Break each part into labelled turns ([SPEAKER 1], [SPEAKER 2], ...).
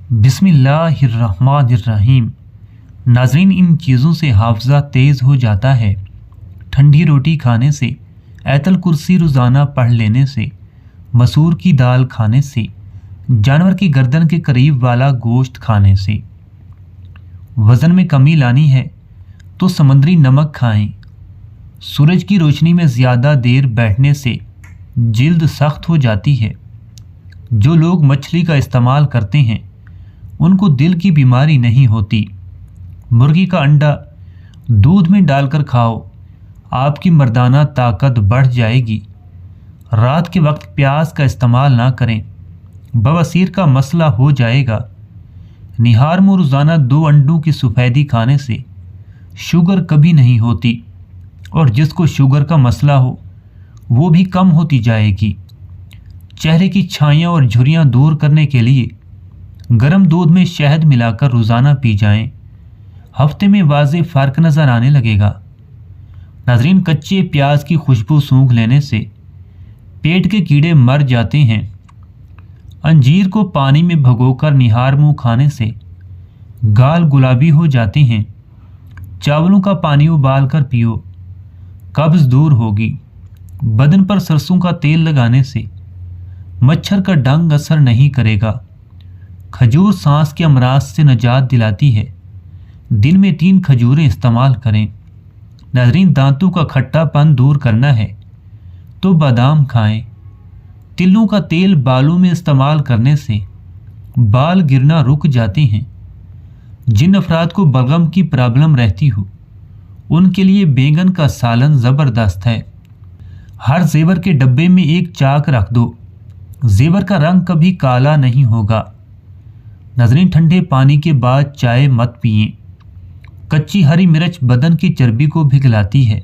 [SPEAKER 1] बिस्मिल्लाहिर्रहमानिर्रहीम। नाज़रीन, इन चीज़ों से हाफ़ज़ा तेज़ हो जाता है। ठंडी रोटी खाने से, आयतल कुर्सी रोज़ाना पढ़ लेने से, मसूर की दाल खाने से, जानवर की गर्दन के करीब वाला गोश्त खाने से। वज़न में कमी लानी है तो समंदरी नमक खाएं। सूरज की रोशनी में ज़्यादा देर बैठने से जिल्द सख्त हो जाती है। जो लोग मछली का इस्तेमाल करते हैं उनको दिल की बीमारी नहीं होती। मुर्गी का अंडा दूध में डालकर खाओ, आपकी मर्दाना ताकत बढ़ जाएगी। रात के वक्त प्याज का इस्तेमाल ना करें, बवासीर का मसला हो जाएगा। निहार में रोज़ाना 2 अंडों की सफ़ेदी खाने से शुगर कभी नहीं होती, और जिसको शुगर का मसला हो वो भी कम होती जाएगी। चेहरे की छाइयाँ और झुर्रियाँ दूर करने के लिए गर्म दूध में शहद मिलाकर रोज़ाना पी जाएं। हफ्ते में वाज़े फ़र्क नज़र आने लगेगा। नाज़रीन, कच्चे प्याज की खुशबू सूंघ लेने से पेट के कीड़े मर जाते हैं। अंजीर को पानी में भिगोकर निहार मुँह खाने से गाल गुलाबी हो जाते हैं। चावलों का पानी उबाल कर पियो, कब्ज़ दूर होगी। बदन पर सरसों का तेल लगाने से मच्छर का डंग असर नहीं करेगा। खजूर सांस के अमराज से निजात दिलाती है। दिन में 3 खजूरें इस्तेमाल करें। नाज़रीन, दांतों का खट्टापन दूर करना है तो बादाम खाएं। तिलों का तेल बालों में इस्तेमाल करने से बाल गिरना रुक जाते हैं। जिन अफराद को बलगम की प्रॉब्लम रहती हो उनके लिए बैंगन का सालन ज़बरदस्त है। हर जेवर के डब्बे में एक चाक रख दो, जेवर का रंग कभी काला नहीं होगा। नाज़रीन, ठंडे पानी के बाद चाय मत पिएं। कच्ची हरी मिर्च बदन की चर्बी को पिघलाती है।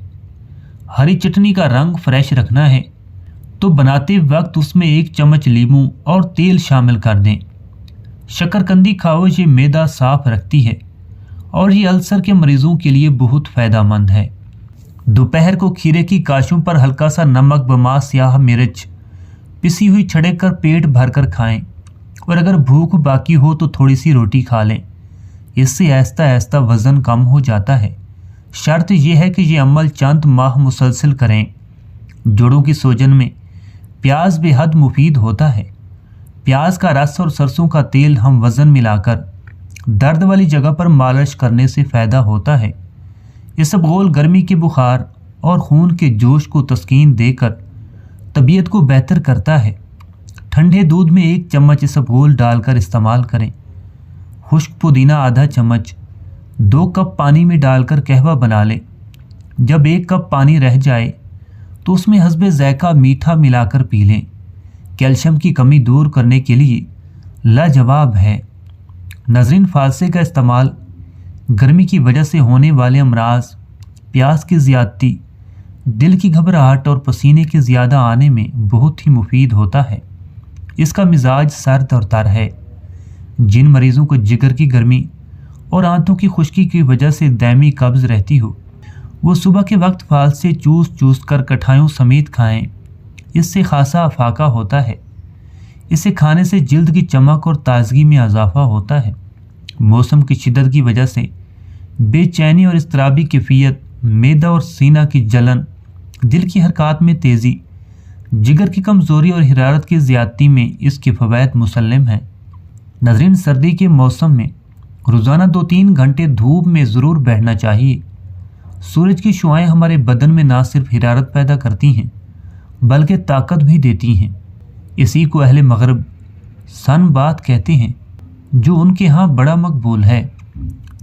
[SPEAKER 1] हरी चटनी का रंग फ्रेश रखना है तो बनाते वक्त उसमें 1 चम्मच लीमू और तेल शामिल कर दें। शकरकंदी खाओ, ये मैदा साफ रखती है और ये अल्सर के मरीजों के लिए बहुत फ़ायदेमंद है। दोपहर को खीरे की काशों पर हल्का सा नमक, बमा, स्याह मिर्च पिसी हुई छड़क कर पेट भरकर खाएं, और अगर भूख बाकी हो तो थोड़ी सी रोटी खा लें। इससे आहिस्ता आहिस्ता वज़न कम हो जाता है। शर्त यह है कि ये अमल चंद माह मुसलसल करें। जोड़ों की सूजन में प्याज बेहद मुफीद होता है। प्याज का रस और सरसों का तेल हम वज़न मिलाकर दर्द वाली जगह पर मालिश करने से फ़ायदा होता है। इसबगोल गर्मी के बुखार और खून के जोश को तस्कीन देकर तबीयत को बेहतर करता है। ठंडे दूध में 1 चम्मच इसबगोल डालकर इस्तेमाल करें। खुश्क पुदीना आधा चम्मच 2 कप पानी में डालकर कहवा बना लें। जब 1 कप पानी रह जाए तो उसमें हस्बे ज़ायका मीठा मिलाकर पी लें। कैल्शियम की कमी दूर करने के लिए लाजवाब है। नाज़रीन, फालसे का इस्तेमाल गर्मी की वजह से होने वाले अमराज, प्यास की ज़्यादती, दिल की घबराहट और पसीने के ज़्यादा आने में बहुत ही मुफीद होता है। इसका मिजाज सर्द और तर है। जिन मरीज़ों को जिगर की गर्मी और आंतों की खुश्की की वजह से दायमी कब्ज़ रहती हो वो सुबह के वक्त फालसे चूस चूस कर कठायों समेत खाएं। इससे खासा अफाका होता है। इसे खाने से जिल्द की चमक और ताजगी में इजाफा होता है। मौसम की शिद्दत की वजह से बेचैनी और इज़्तिराबी कैफियत, मैदा और सीना की जलन, दिल की हरकत में तेज़ी, जिगर की कमज़ोरी और हरारत की ज़्यादती में इसके फ़वाइद मुसल्लम हैं। नाज़रीन, सर्दी के मौसम में रोज़ाना 2-3 घंटे धूप में ज़रूर बैठना चाहिए। सूरज की शुआएं हमारे बदन में ना सिर्फ हरारत पैदा करती हैं बल्कि ताकत भी देती हैं। इसी को अहले मगरब सन बात कहते हैं, जो उनके यहाँ बड़ा मकबूल है।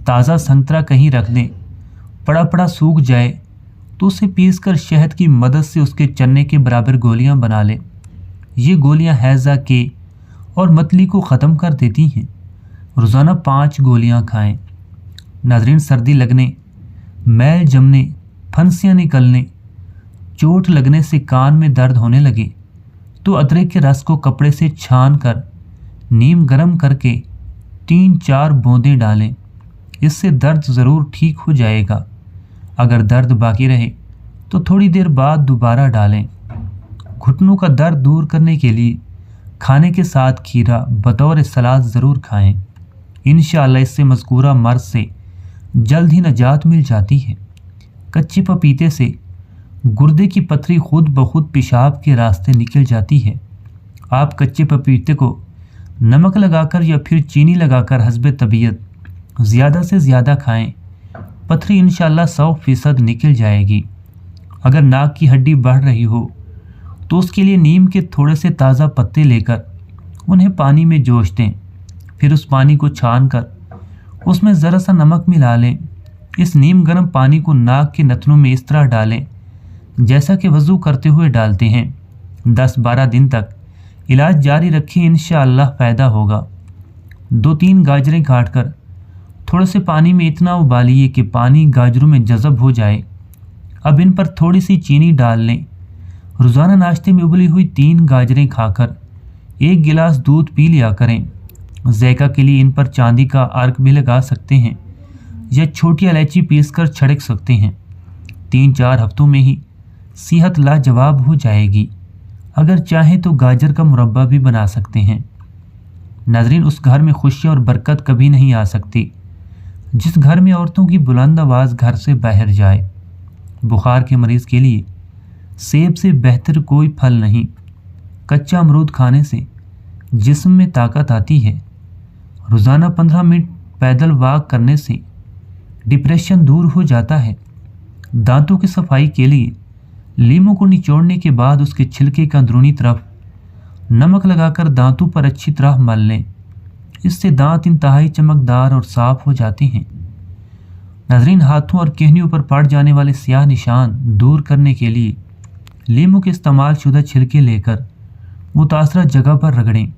[SPEAKER 1] ताज़ा संतरा कहीं रख लें, पड़ा पड़ा सूख जाए तो उसे पीसकर शहद की मदद से उसके चने के बराबर गोलियां बना लें। ये गोलियां हैज़ा के और मतली को ख़त्म कर देती हैं। रोज़ाना 5 गोलियां खाएं। नाज़रीन, सर्दी लगने, मैल जमने, फंसियाँ निकलने, चोट लगने से कान में दर्द होने लगे तो अदरक के रस को कपड़े से छान कर नीम गर्म करके 3-4 बूंदें डालें। इससे दर्द ज़रूर ठीक हो जाएगा। अगर दर्द बाकी रहे तो थोड़ी देर बाद दोबारा डालें। घुटनों का दर्द दूर करने के लिए खाने के साथ खीरा बतौर सलाद ज़रूर खाएं। इंशाअल्लाह इससे मज़कूरा मर्ज़ से जल्द ही नजात मिल जाती है। कच्चे पपीते से गुर्दे की पथरी खुद ब खुद पेशाब के रास्ते निकल जाती है। आप कच्चे पपीते को नमक लगाकर या फिर चीनी लगाकर हस्बे तबीयत ज़्यादा से ज़्यादा खाएं। पथरी इंशाअल्लाह 100% निकल जाएगी। अगर नाक की हड्डी बढ़ रही हो तो उसके लिए नीम के थोड़े से ताज़ा पत्ते लेकर उन्हें पानी में जोश दें। फिर उस पानी को छान कर उसमें ज़रा सा नमक मिला लें। इस नीम गर्म पानी को नाक के नथनों में इस तरह डालें जैसा कि वज़ू करते हुए डालते हैं। 10-12 दिन तक इलाज जारी रखें, इंशाअल्लाह फ़ायदा होगा। 2-3 गाजरें काटकर थोड़े से पानी में इतना उबालिए कि पानी गाजरों में जज़ब हो जाए। अब इन पर थोड़ी सी चीनी डाल लें। रोज़ाना नाश्ते में उबली हुई 3 गाजरें खाकर 1 गिलास दूध पी लिया करें। ज़ायका के लिए इन पर चांदी का अर्क भी लगा सकते हैं या छोटी इलायची पीसकर छिड़क सकते हैं। 3-4 हफ्तों में ही सेहत लाजवाब हो जाएगी। अगर चाहें तो गाजर का मुरब्बा भी बना सकते हैं। नाज़रीन, उस घर में खुशियाँ और बरकत कभी नहीं आ सकती जिस घर में औरतों की बुलंद आवाज़ घर से बाहर जाए। बुखार के मरीज़ के लिए सेब से बेहतर कोई फल नहीं। कच्चा अमरूद खाने से जिस्म में ताकत आती है। रोज़ाना 15 मिनट पैदल वॉक करने से डिप्रेशन दूर हो जाता है। दांतों की सफाई के लिए लीमू को निचोड़ने के बाद उसके छिलके का अंदरूनी तरफ नमक लगाकर दांतों पर अच्छी तरह मल लें। इससे दांत इंतहाई चमकदार और साफ हो जाते हैं। नाज़रीन, हाथों और केहनियों पर पड़ जाने वाले स्याह निशान दूर करने के लिए लीमू के इस्तेमाल शुदा छिलके लेकर मुतासरा जगह पर रगड़ें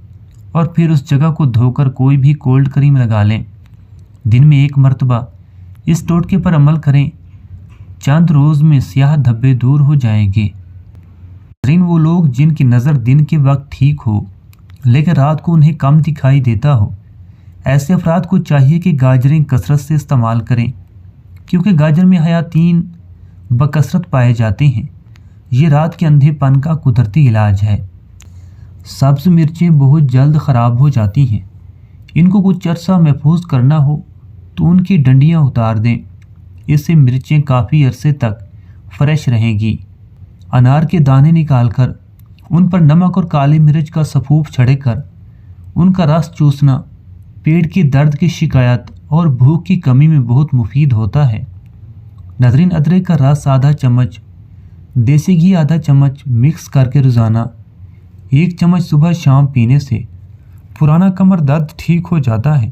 [SPEAKER 1] और फिर उस जगह को धोकर कोई भी कोल्ड क्रीम लगा लें। दिन में 1 मरतबा इस टोटके पर अमल करें। चंद रोज़ में स्याह धब्बे दूर हो जाएंगे। नाज़रीन, वो लोग जिनकी नज़र दिन के वक्त ठीक हो लेकिन रात को उन्हें कम दिखाई देता हो, ऐसे अफराद को चाहिए कि गाजरें कसरत से इस्तेमाल करें, क्योंकि गाजर में हयातीन बकसरत पाए जाते हैं। ये रात के अंधेपन का कुदरती इलाज है। सब्ज़ मिर्चें बहुत जल्द ख़राब हो जाती हैं। इनको कुछ अरसा महफूज करना हो तो उनकी डंडियाँ उतार दें। इससे मिर्चें काफ़ी अरसे तक फ्रेश रहेंगी। अनार के दाने निकालकर उन पर नमक और काली मिर्च का सफूफ छिड़ककर उनका रस चूसना पेट के दर्द की शिकायत और भूख की कमी में बहुत मुफीद होता है। नाज़रीन, अदरक का रस आधा चम्मच, देसी घी आधा चम्मच मिक्स करके रोज़ाना 1 चम्मच सुबह शाम पीने से पुराना कमर दर्द ठीक हो जाता है।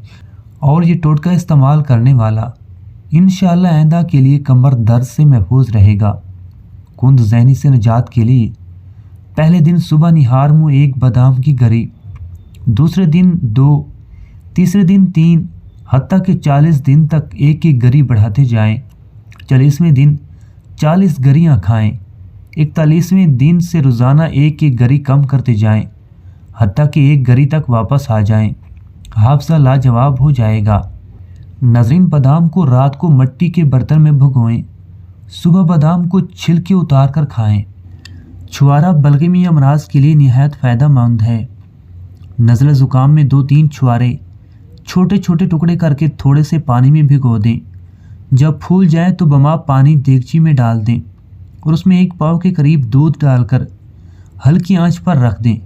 [SPEAKER 1] और ये टोटका इस्तेमाल करने वाला इंशाअल्लाह आइंदा के लिए कमर दर्द से महफूज रहेगा। कुंद ज़हनी से निजात के लिए पहले दिन सुबह निहार मुँह 1 बादाम की गरी, दूसरे दिन 2, तीसरे दिन 3, हत्ता कि 40 दिन तक 1 गरी बढ़ाते जाएं। 40वें दिन 40 गरियाँ खाएं। 41वें दिन से रोज़ाना 1 गरी कम करते जाएं, हत्ता कि 1 गरी तक वापस आ जाएं। हाफ़ज़ा लाजवाब हो जाएगा। नाज़रीन, बादाम को रात को मिट्टी के बर्तन में भिगोएं। सुबह बादाम को छिलके उतार कर खाएं। छुआरा बलगमी अमराज के लिए निहायत फ़ायदेमंद है। नज़ला ज़ुकाम में 2-3 छुआरे छोटे छोटे टुकड़े करके थोड़े से पानी में भिगो दें। जब फूल जाए तो बमा पानी देगची में डाल दें और उसमें 1 पाव के करीब दूध डालकर हल्की आंच पर रख दें।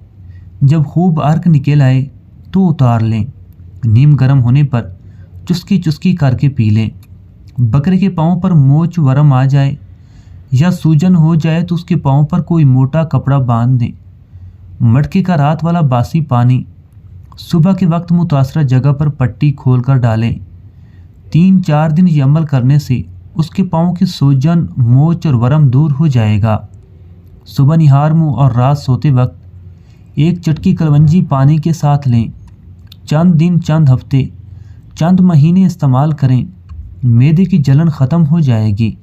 [SPEAKER 1] जब खूब अर्क निकल आए तो उतार लें। नीम गर्म होने पर चुस्की चुस्की करके पी लें। बकरे के पाँव पर मोच वरम आ जाए या सूजन हो जाए तो उसके पाँव पर कोई मोटा कपड़ा बांध दें। मटके का रात वाला बासी पानी सुबह के वक्त मुतासरा जगह पर पट्टी खोलकर डालें। 3-4 दिन ये अमल करने से उसके पाँव की सूजन, मोच और वरम दूर हो जाएगा। सुबह निहार मुँह और रात सोते वक्त 1 चटकी कलवंजी पानी के साथ लें। चंद दिन, चंद हफ्ते, चंद महीने इस्तेमाल करें। मैदे की जलन ख़त्म हो जाएगी।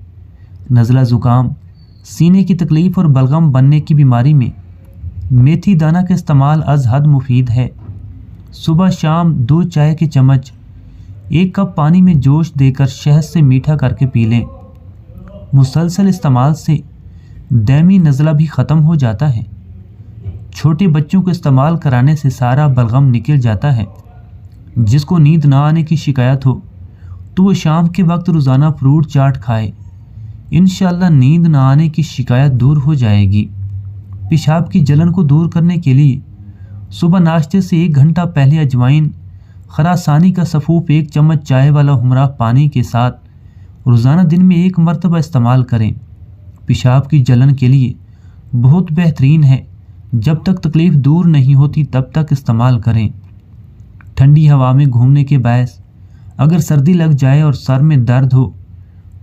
[SPEAKER 1] नज़ला ज़ुकाम, सीने की तकलीफ़ और बलगम बनने की बीमारी में मेथी दाना का इस्तेमाल अज़ हद मुफीद है। सुबह शाम 2 चाय के चम्मच 1 कप पानी में जोश देकर शहद से मीठा करके पी लें। मुसलसल इस्तेमाल से दैमी नज़ला भी ख़त्म हो जाता है। छोटे बच्चों को इस्तेमाल कराने से सारा बलगम निकल जाता है। جس کو نیند نہ آنے کی شکایت ہو تو وہ شام کے وقت روزانہ فروٹ چاٹ کھائے، انشاءاللہ نیند نہ آنے کی شکایت دور ہو جائے گی۔ پیشاب کی جلن کو دور کرنے کے لیے صبح ناشتے سے 1 گھنٹہ پہلے اجوائن، خراسانی کا سفوف 1 چمچ چائے والا ہمراہ پانی کے ساتھ روزانہ دن میں 1 مرتبہ استعمال کریں۔ پیشاب کی جلن کے لیے بہت بہترین ہے، جب تک تکلیف دور نہیں ہوتی تب تک استعمال کریں۔ ٹھنڈی ہوا میں گھومنے کے باعث اگر سردی لگ جائے اور سر میں درد ہو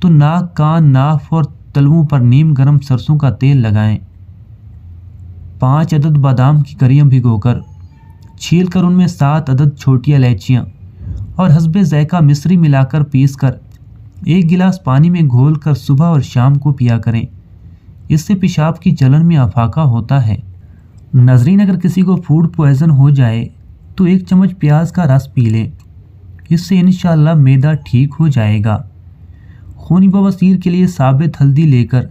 [SPEAKER 1] تو ناک، کان، ناف اور تلوؤں پر نیم گرم سرسوں کا تیل لگائیں۔ 5 عدد بادام کی کریاں بھگو کر چھیل کر ان میں 7 عدد چھوٹی الائچیاں اور حسب ذائقہ مصری ملا کر پیس کر 1 گلاس پانی میں گھول کر صبح اور شام کو پیا کریں۔ اس سے پیشاب کی جلن میں افاقہ ہوتا ہے۔ ناظرین، اگر کسی کو فوڈ پوائزن ہو جائے تو 1 چمچ پیاز کا رس پی لیں، اس سے انشاءاللہ معدہ ٹھیک ہو جائے گا۔ خونی بواسیر کے لیے ثابت ہلدی لے کر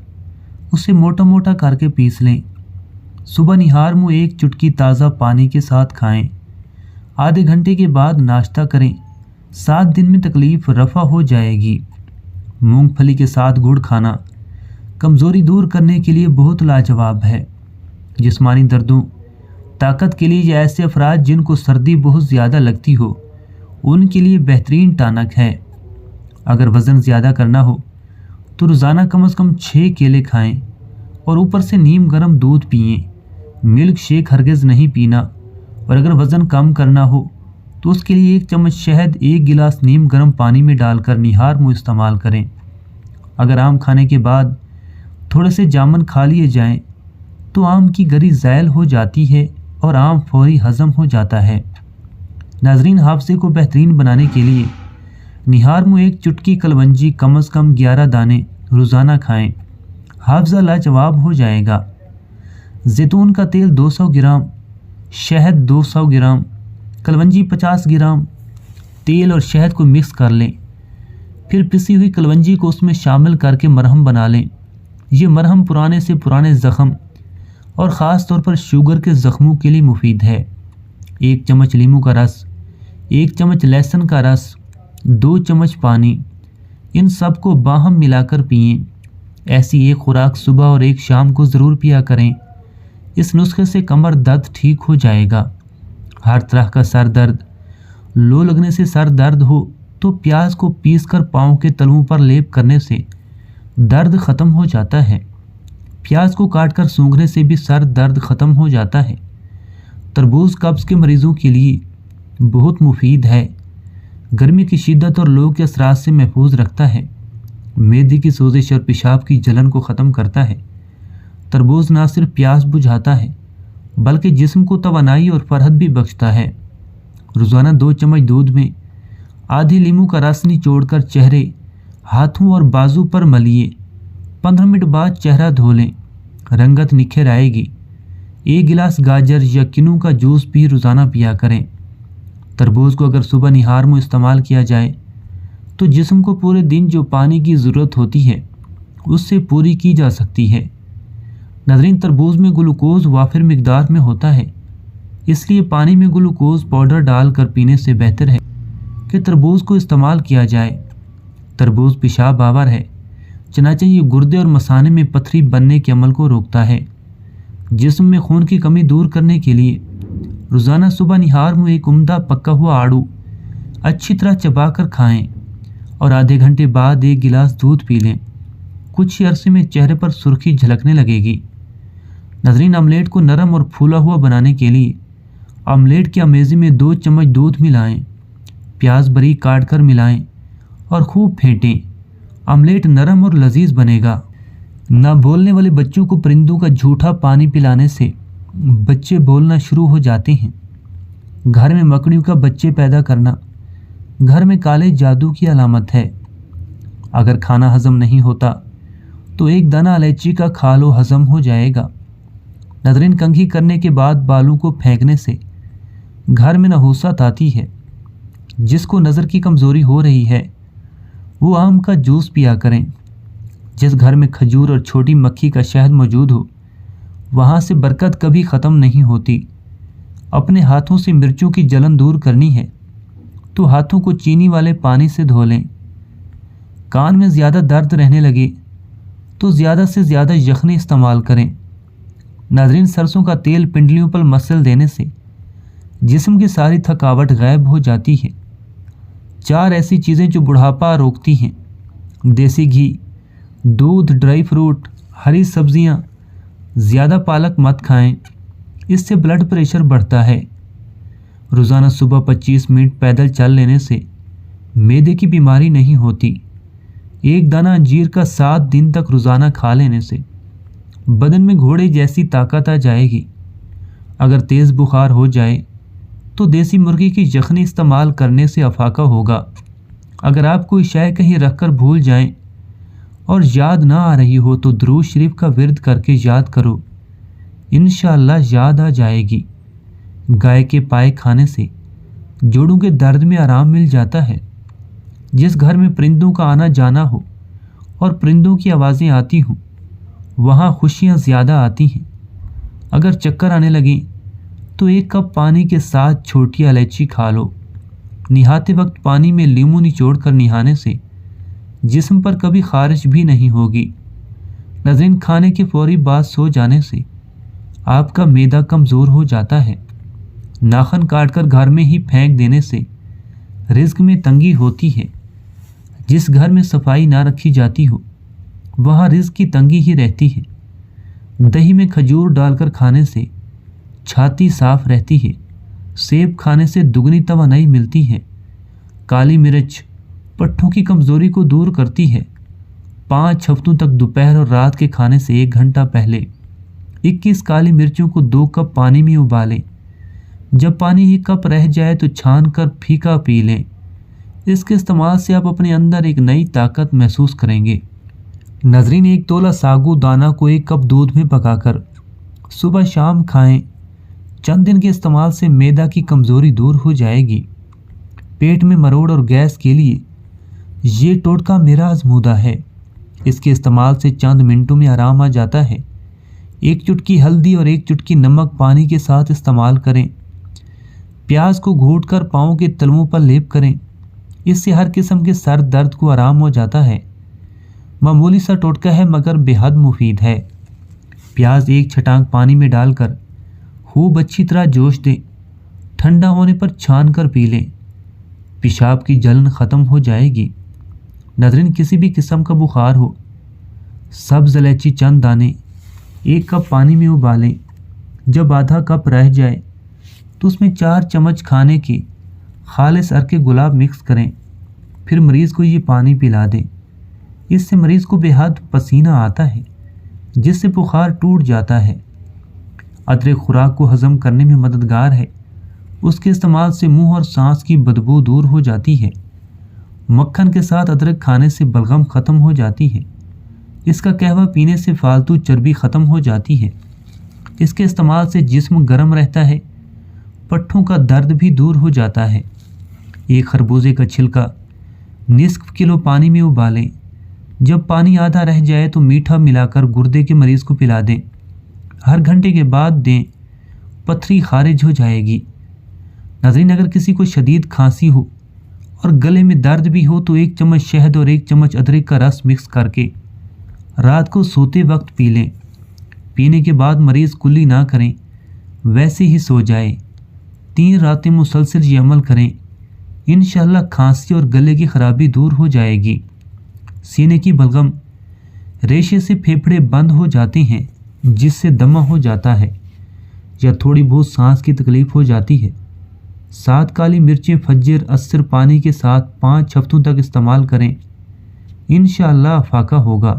[SPEAKER 1] اسے موٹا موٹا کر کے پیس لیں۔ صبح نہار منہ 1 چٹکی تازہ پانی کے ساتھ کھائیں۔ آدھے گھنٹے کے بعد ناشتہ کریں۔ 7 دن میں تکلیف رفع ہو جائے گی۔ مونگ پھلی کے ساتھ گڑ کھانا کمزوری دور کرنے کے لیے بہت لاجواب ہے۔ جسمانی دردوں، طاقت کے لیے یا ایسے افراد جن کو سردی بہت زیادہ لگتی ہو ان کے لیے بہترین ٹانک ہے۔ اگر وزن زیادہ کرنا ہو تو روزانہ کم از کم 6 کیلے کھائیں اور اوپر سے نیم گرم دودھ پئیں۔ ملک شیک ہرگز نہیں پینا، اور اگر وزن کم کرنا ہو تو اس کے لیے 1 چمچ شہد 1 گلاس نیم گرم پانی میں ڈال کر نہار منہ استعمال کریں۔ اگر آم کھانے کے بعد تھوڑے سے جامن کھا لیے جائیں تو آم کی گری زائل ہو جاتی ہے اور آم فوری ہضم ہو جاتا ہے۔ ناظرین، حافظے کو بہترین بنانے کے لیے نہار منہ 1 چٹکی کلونجی کم از کم 11 دانے روزانہ کھائیں، حافظہ لاجواب ہو جائے گا۔ زیتون کا تیل 200 گرام، شہد 200 گرام، کلونجی 50 گرام، تیل اور شہد کو مکس کر لیں، پھر پسی ہوئی کلونجی کو اس میں شامل کر کے مرہم بنا لیں۔ یہ مرہم پرانے سے پرانے زخم اور خاص طور پر شوگر کے زخموں کے لیے مفید ہے۔ 1 چمچ لیموں کا رس، 1 چمچ لہسن کا رس، 2 چمچ پانی، ان سب کو باہم ملا کر پئیں۔ ایسی ایک خوراک صبح اور ایک شام کو ضرور پیا کریں۔ اس نسخے سے کمر درد ٹھیک ہو جائے گا۔ ہر طرح کا سر درد، لو لگنے سے سر درد ہو تو پیاز کو پیس کر پاؤں کے تلوؤں پر لیپ کرنے سے درد ختم ہو جاتا ہے۔ پیاز کو کاٹ کر سونگھنے سے بھی سر درد ختم ہو جاتا ہے۔ تربوز قبض کے مریضوں کے لیے بہت مفید ہے، گرمی کی شدت اور لو کے اثرات سے محفوظ رکھتا ہے، معدے کی سوزش اور پیشاب کی جلن کو ختم کرتا ہے۔ تربوز نہ صرف پیاس بجھاتا ہے بلکہ جسم کو توانائی اور فرحت بھی بخشتا ہے۔ روزانہ 2 چمچ دودھ میں آدھی لیموں کا رس نچوڑ کر چہرے، ہاتھوں اور بازو پر ملیے۔ 15 منٹ بعد چہرہ دھو لیں، رنگت نکھر آئے گی۔ 1 گلاس گاجر یا کنو کا جوس بھی روزانہ پیا کریں۔ تربوز کو اگر صبح نہار منہ استعمال کیا جائے تو جسم کو پورے دن جو پانی کی ضرورت ہوتی ہے اس سے پوری کی جا سکتی ہے۔ ناظرین، تربوز میں گلوکوز وافر مقدار میں ہوتا ہے، اس لیے پانی میں گلوکوز پاؤڈر ڈال کر پینے سے بہتر ہے کہ تربوز کو استعمال کیا جائے۔ تربوز پیشاب آور ہے، چنانچہ یہ گردے اور مثانے میں پتھری بننے کے عمل کو روکتا ہے۔ جسم میں خون کی کمی دور کرنے کے لیے روزانہ صبح نہار منہ 1 عمدہ پکا ہوا آڑو اچھی طرح چبا کر کھائیں اور آدھے گھنٹے بعد 1 گلاس دودھ پی لیں۔ کچھ ہی عرصے میں چہرے پر سرخی جھلکنے لگے گی۔ ناظرین، آملیٹ کو نرم اور پھولا ہوا بنانے کے لیے آملیٹ کے امیزی میں 2 چمچ دودھ ملائیں، پیاز باریک کاٹ کر ملائیں اور خوب پھینٹیں۔ آملیٹ نرم اور لذیذ بنے گا۔ نہ بولنے والے بچوں کو پرندوں کا جھوٹا پانی پلانے سے بچے بولنا شروع ہو جاتے ہیں۔ گھر میں مکڑیوں کا بچے پیدا کرنا گھر میں کالے جادو کی علامت ہے۔ اگر کھانا ہضم نہیں ہوتا تو 1 دانہ الائچی کا کھا لو، ہضم ہو جائے گا۔ ناظرین، کنگھی کرنے کے بعد بالوں کو پھینکنے سے گھر میں نحوست آتی ہے۔ جس کو نظر کی کمزوری ہو رہی ہے وہ آم کا جوس پیا کریں۔ جس گھر میں کھجور اور چھوٹی مکھی کا شہد موجود ہو وہاں سے برکت کبھی ختم نہیں ہوتی۔ اپنے ہاتھوں سے مرچوں کی جلن دور کرنی ہے तो हाथों को चीनी वाले पानी से धो लें। कान में ज़्यादा दर्द रहने लगे तो ज़्यादा से ज़्यादा यखनी इस्तेमाल करें। नाज़रीन, सरसों का तेल पिंडलियों पर मसल देने से जिस्म की सारी थकावट गायब हो जाती है। 4 ऐसी चीज़ें जो बुढ़ापा रोकती हैं: देसी घी, दूध, ड्राई फ्रूट, हरी सब्जियां। ज़्यादा पालक मत खाएं, इससे ब्लड प्रेशर बढ़ता है। रोज़ाना सुबह 25 मिनट पैदल चल लेने से मैदे की बीमारी नहीं होती। एक दाना अंजीर का 7 दिन तक रोज़ाना खा लेने से बदन में घोड़े जैसी ताकत आ जाएगी। अगर तेज़ बुखार हो जाए तो देसी मुर्गी की यखनी इस्तेमाल करने से अफाका होगा। अगर आप कोई शय कहीं रख कर भूल जाएं और याद ना आ रही हो तो दुरूद शरीफ का विर्द करके याद करो, इंशाअल्लाह याद आ जाएगी। गाय के पाए खाने से जोड़ों के दर्द में आराम मिल जाता है। जिस घर में परिंदों का आना जाना हो और परिंदों की आवाज़ें आती हों, वहाँ खुशियाँ ज़्यादा आती हैं। अगर चक्कर आने लगें तो 1 कप पानी के साथ छोटी इलायची खा लो। नहाते वक्त पानी में लीमू निचोड़ कर नहाने से जिस्म पर कभी खारिश भी नहीं होगी। नाज़रीन, खाने के फौरी बाद सो जाने से आपका मैदा कमज़ोर हो जाता है। नाखन काटकर घर में ही फेंक देने से रिज़्क में तंगी होती है। जिस घर में सफाई ना रखी जाती हो वहाँ रिज़्क की तंगी ही रहती है। दही में खजूर डालकर खाने से छाती साफ रहती है। सेब खाने से दुगनी तवानाई मिलती है। काली मिर्च पट्ठों की कमज़ोरी को दूर करती है। 5 हफ्तों तक दोपहर और रात के खाने से 1 घंटा पहले 21 काली मिर्चों को 2 कप पानी में उबालें। जब पानी 1 कप रह जाए तो छान कर फीका पी लें। इसके इस्तेमाल से आप अपने अंदर एक नई ताकत महसूस करेंगे। नाज़रीन, 1 तोला सागू दाना को 1 कप दूध में पकाकर सुबह शाम खाएं। चंद दिन के इस्तेमाल से मैदा की कमज़ोरी दूर हो जाएगी। पेट में मरोड़ और गैस के लिए ये टोटका मेरा आज़मूदा है। इसके इस्तेमाल से चंद मिनटों में आराम आ जाता है। 1 चुटकी हल्दी और 1 चुटकी नमक पानी के साथ इस्तेमाल करें। प्याज को घोंटकर पाँव के तलवों पर लेप करें। इससे हर किस्म के सर दर्द को आराम हो जाता है। मामूली सा टोटका है मगर बेहद मुफीद है। प्याज 1 छटांग पानी में डालकर खूब अच्छी तरह जोश दें। ठंडा होने पर छान कर पी लें। पेशाब की जलन ख़त्म हो जाएगी। नाज़रीन, किसी भी किस्म का बुखार हो, सब्ज़ इलायची चंद दाने 1 कप पानी में उबालें। जब आधा कप रह जाए तो उसमें 4 चम्मच खाने के खालिस अरके गुलाब मिक्स करें। फिर मरीज़ को ये पानी पिला दें। इससे मरीज़ को बेहद पसीना आता है जिससे बुखार टूट जाता है। अदरक खुराक को हज़म करने में मददगार है। उसके इस्तेमाल से मुंह और सांस की बदबू दूर हो जाती है। मक्खन के साथ अदरक खाने से बलगम ख़त्म हो जाती है। इसका कहवा पीने से फालतू चर्बी ख़त्म हो जाती है। इसके इस्तेमाल से जिस्म गर्म रहता है। पट्ठों का दर्द भी दूर हो जाता है। 1 खरबूजे का छिलका निस्फ किलो पानी में उबालें। जब पानी आधा रह जाए तो मीठा मिलाकर गुर्दे के मरीज़ को पिला दें। हर घंटे के बाद दें, पथरी खारिज हो जाएगी। नाज़रीन, अगर किसी को शदीद खांसी हो और गले में दर्द भी हो तो 1 चम्मच शहद और 1 चम्मच अदरक का रस मिक्स करके रात को सोते वक्त पी लें। पीने के बाद मरीज़ कुल्ली ना करें, वैसे ही सो जाए। 3 रातें मुसलसल ये अमल करें। इंशाअल्लाह खांसी और गले की खराबी दूर हो जाएगी। सीने की बलगम, रेशे से फेफड़े बंद हो जाते हैं जिससे दमा हो जाता है या थोड़ी बहुत सांस की तकलीफ हो जाती है। 7 काली मिर्चें फज्र असर पानी के साथ 5 हफ्तों तक इस्तेमाल करें। इंशाअल्लाह फाका होगा।